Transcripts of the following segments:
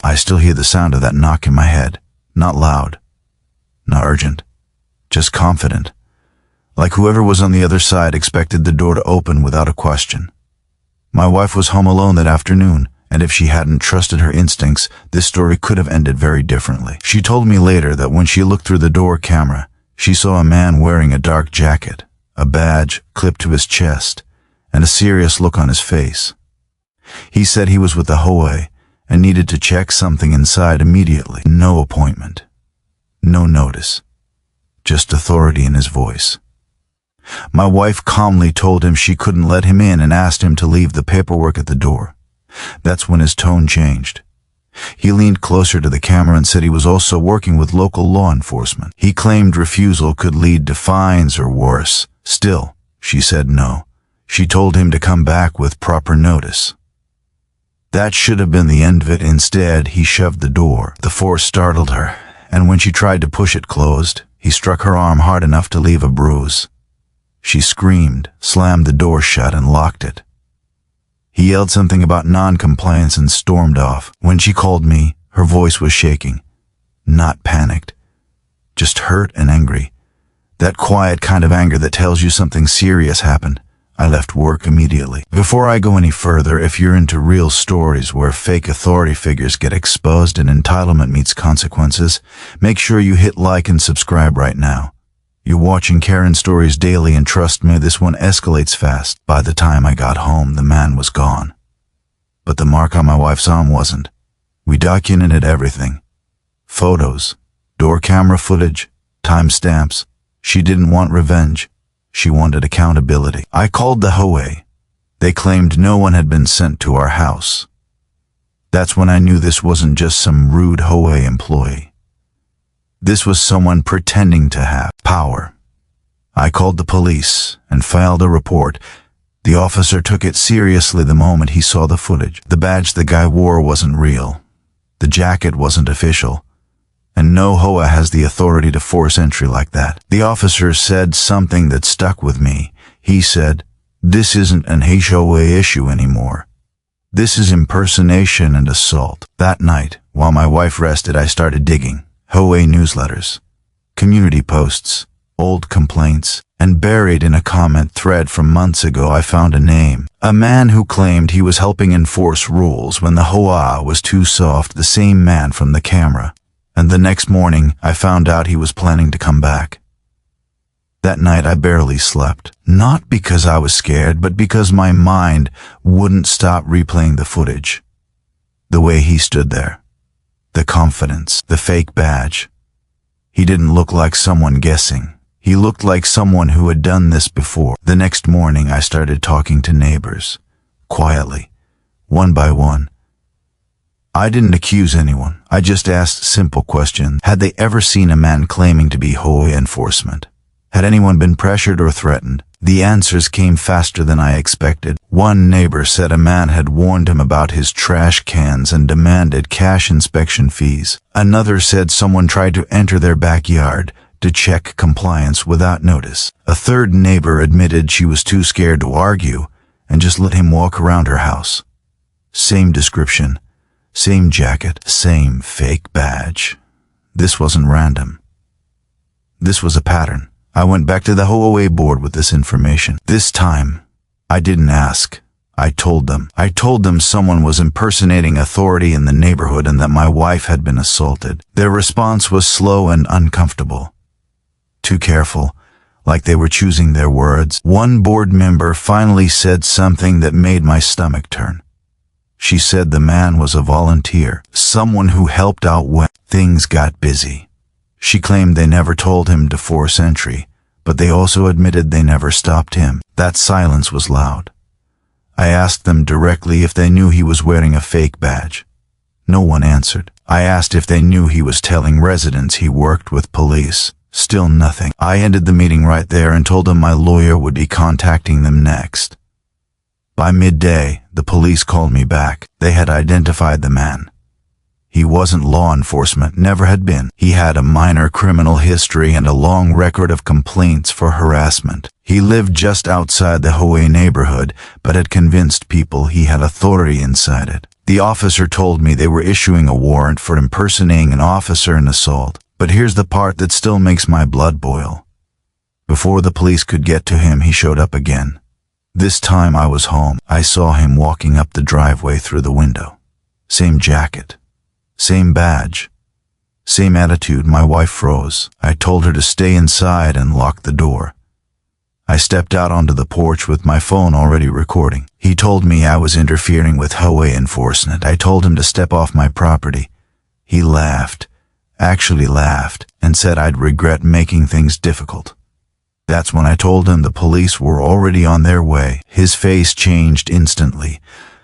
I still hear the sound of that knock in my head. Not loud, not urgent, just confident. Like whoever was on the other side expected the door to open without a question. My wife was home alone that afternoon, and if she hadn't trusted her instincts, this story could have ended very differently. She told me later that when she looked through the door camera, she saw a man wearing a dark jacket, a badge clipped to his chest, and a serious look on his face. He said he was with the HOA and needed to check something inside immediately. No appointment, no notice, just authority in his voice. My wife calmly told him she couldn't let him in and asked him to leave the paperwork at the door. That's when his tone changed. He leaned closer to the camera and said he was also working with local law enforcement. He claimed refusal could lead to fines or worse. Still, she said no. She told him to come back with proper notice. That should have been the end of it. Instead, he shoved the door. The force startled her, and when she tried to push it closed, he struck her arm hard enough to leave a bruise. She screamed, slammed the door shut, and locked it. He yelled something about non-compliance and stormed off. When she called me, her voice was shaking. Not panicked, just hurt and angry. That quiet kind of anger that tells you something serious happened. I left work immediately. Before I go any further, if you're into real stories where fake authority figures get exposed and entitlement meets consequences, make sure you hit like and subscribe right now. You're watching Karen Stories Daily, and trust me, this one escalates fast. By the time I got home, the man was gone. But the mark on my wife's arm wasn't. We documented everything. Photos, door camera footage, timestamps. She didn't want revenge. She wanted accountability. I called the HOA. They claimed no one had been sent to our house. That's when I knew this wasn't just some rude HOA employee. This was someone pretending to have power. I called the police and filed a report. The officer took it seriously the moment he saw the footage. The badge the guy wore wasn't real. The jacket wasn't official. And no HOA has the authority to force entry like that. The officer said something that stuck with me. He said, "This isn't an HOA issue anymore. This is impersonation and assault." That night, while my wife rested, I started digging. HOA newsletters, community posts, old complaints, and buried in a comment thread from months ago I found a name. A man who claimed he was helping enforce rules when the HOA was too soft, the same man from the camera. And the next morning, I found out he was planning to come back. That night I barely slept. Not because I was scared, but because my mind wouldn't stop replaying the footage. The way he stood there. The confidence, the fake badge. He didn't look like someone guessing. He looked like someone who had done this before. The next morning I started talking to neighbors. Quietly. One by one. I didn't accuse anyone. I just asked simple questions. Had they ever seen a man claiming to be HOA enforcement? Had anyone been pressured or threatened? The answers came faster than I expected. One neighbor said a man had warned him about his trash cans and demanded cash inspection fees. Another said someone tried to enter their backyard to check compliance without notice. A third neighbor admitted she was too scared to argue and just let him walk around her house. Same description. Same jacket, same fake badge. This wasn't random. This was a pattern. I went back to the HOA board with this information. This time, I didn't ask. I told them. I told them someone was impersonating authority in the neighborhood and that my wife had been assaulted. Their response was slow and uncomfortable. Too careful, like they were choosing their words. One board member finally said something that made my stomach turn. She said the man was a volunteer, someone who helped out when things got busy. She claimed they never told him to force entry, but they also admitted they never stopped him. That silence was loud. I asked them directly if they knew he was wearing a fake badge. No one answered. I asked if they knew he was telling residents he worked with police. Still nothing. I ended the meeting right there and told them my lawyer would be contacting them next. By midday, the police called me back. They had identified the man. He wasn't law enforcement, never had been. He had a minor criminal history and a long record of complaints for harassment. He lived just outside the HOA neighborhood, but had convinced people he had authority inside it. The officer told me they were issuing a warrant for impersonating an officer and assault. But here's the part that still makes my blood boil. Before the police could get to him, he showed up again. This time I was home. I saw him walking up the driveway through the window. Same jacket. Same badge. Same attitude. My wife froze. I told her to stay inside and lock the door. I stepped out onto the porch with my phone already recording. He told me I was interfering with HOA enforcement. I told him to step off my property. He laughed, actually laughed, and said I'd regret making things difficult. That's when I told him the police were already on their way. His face changed instantly.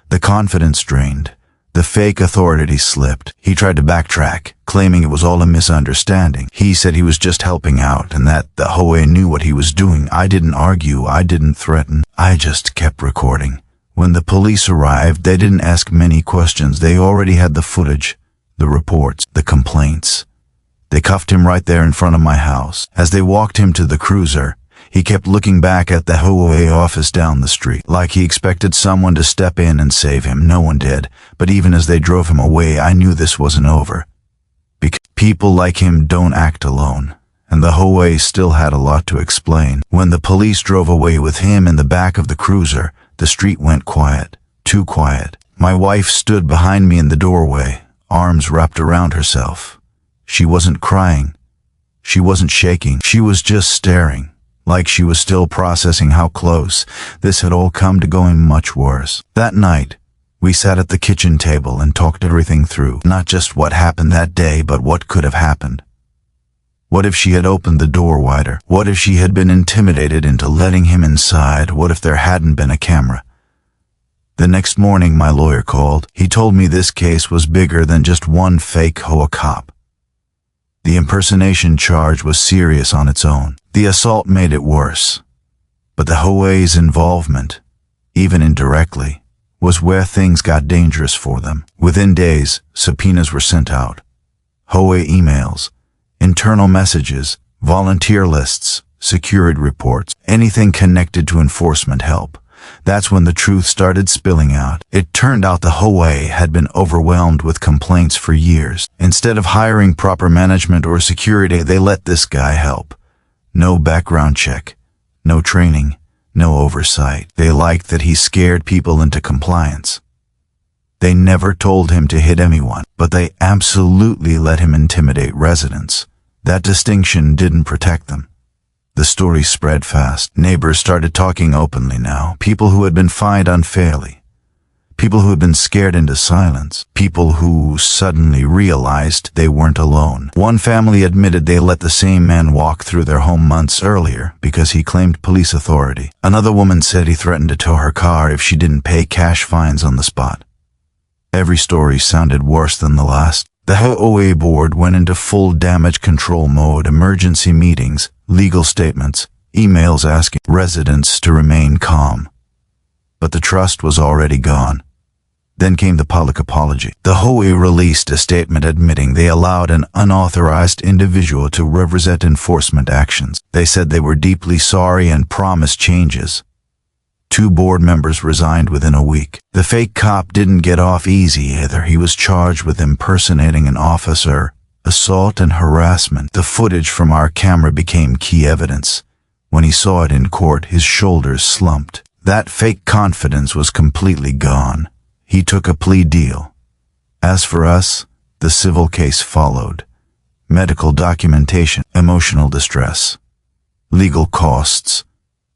The confidence drained. The fake authority slipped. He tried to backtrack, claiming it was all a misunderstanding. He said he was just helping out and that the HOA knew what he was doing. I didn't argue. I didn't threaten. I just kept recording. When the police arrived, they didn't ask many questions. They already had the footage, the reports, the complaints. They cuffed him right there in front of my house. As they walked him to the cruiser, he kept looking back at the HOA office down the street, like he expected someone to step in and save him. No one did, but even as they drove him away, I knew this wasn't over. Because people like him don't act alone, and the HOA still had a lot to explain. When the police drove away with him in the back of the cruiser, the street went quiet, too quiet. My wife stood behind me in the doorway, arms wrapped around herself. She wasn't crying. She wasn't shaking. She was just staring, like she was still processing how close this had all come to going much worse. That night, we sat at the kitchen table and talked everything through, not just what happened that day, but what could have happened. What if she had opened the door wider? What if she had been intimidated into letting him inside? What if there hadn't been a camera? The next morning, my lawyer called. He told me this case was bigger than just one fake HOA cop. The impersonation charge was serious on its own. The assault made it worse. But the HOA's involvement, even indirectly, was where things got dangerous for them. Within days, subpoenas were sent out. HOA emails, internal messages, volunteer lists, security reports, anything connected to enforcement help. That's when the truth started spilling out. It turned out the HOA had been overwhelmed with complaints for years. Instead of hiring proper management or security, they let this guy help. No background check, no training, no oversight. They liked that he scared people into compliance. They never told him to hit anyone, but they absolutely let him intimidate residents. That distinction didn't protect them. The story spread fast. Neighbors started talking openly now. People who had been fined unfairly. People who had been scared into silence. People who suddenly realized they weren't alone. One family admitted they let the same man walk through their home months earlier because he claimed police authority. Another woman said he threatened to tow her car if she didn't pay cash fines on the spot. Every story sounded worse than the last. The HOA board went into full damage control mode, emergency meetings, legal statements, emails asking residents to remain calm. But the trust was already gone. Then came the public apology. The HOA released a statement admitting they allowed an unauthorized individual to represent enforcement actions. They said they were deeply sorry and promised changes. 2 board members resigned within a week. The fake cop didn't get off easy either. He was charged with impersonating an officer, assault and harassment. The footage from our camera became key evidence. When he saw it in court, his shoulders slumped. That fake confidence was completely gone. He took a plea deal. As for us, the civil case followed. Medical documentation, emotional distress, legal costs.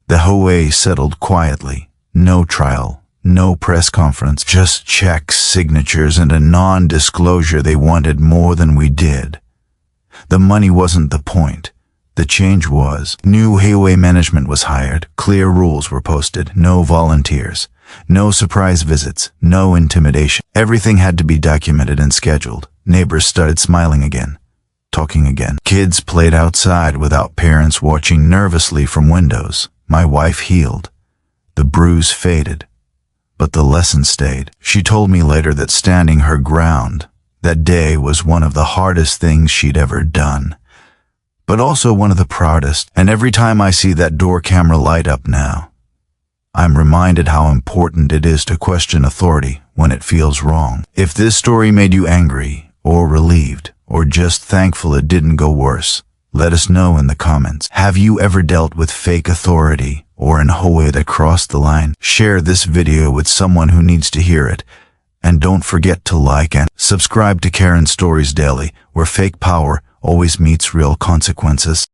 The HOA settled quietly. No trial, no press conference, just checks, signatures, and a non-disclosure. They wanted more than we did. The money wasn't the point. The change was. New HOA management was hired. Clear rules were posted. No volunteers. No surprise visits. No intimidation. Everything had to be documented and scheduled. Neighbors started smiling again. Talking again. Kids played outside without parents watching nervously from windows. My wife healed. The bruise faded. But the lesson stayed. She told me later that standing her ground that day was one of the hardest things she'd ever done, but also one of the proudest. And every time I see that door camera light up now, I'm reminded how important it is to question authority when it feels wrong. If this story made you angry, or relieved, or just thankful it didn't go worse, let us know in the comments. Have you ever dealt with fake authority or an HOA that crossed the line? Share this video with someone who needs to hear it. And don't forget to like and subscribe to Karen Stories Daily, where fake power always meets real consequences.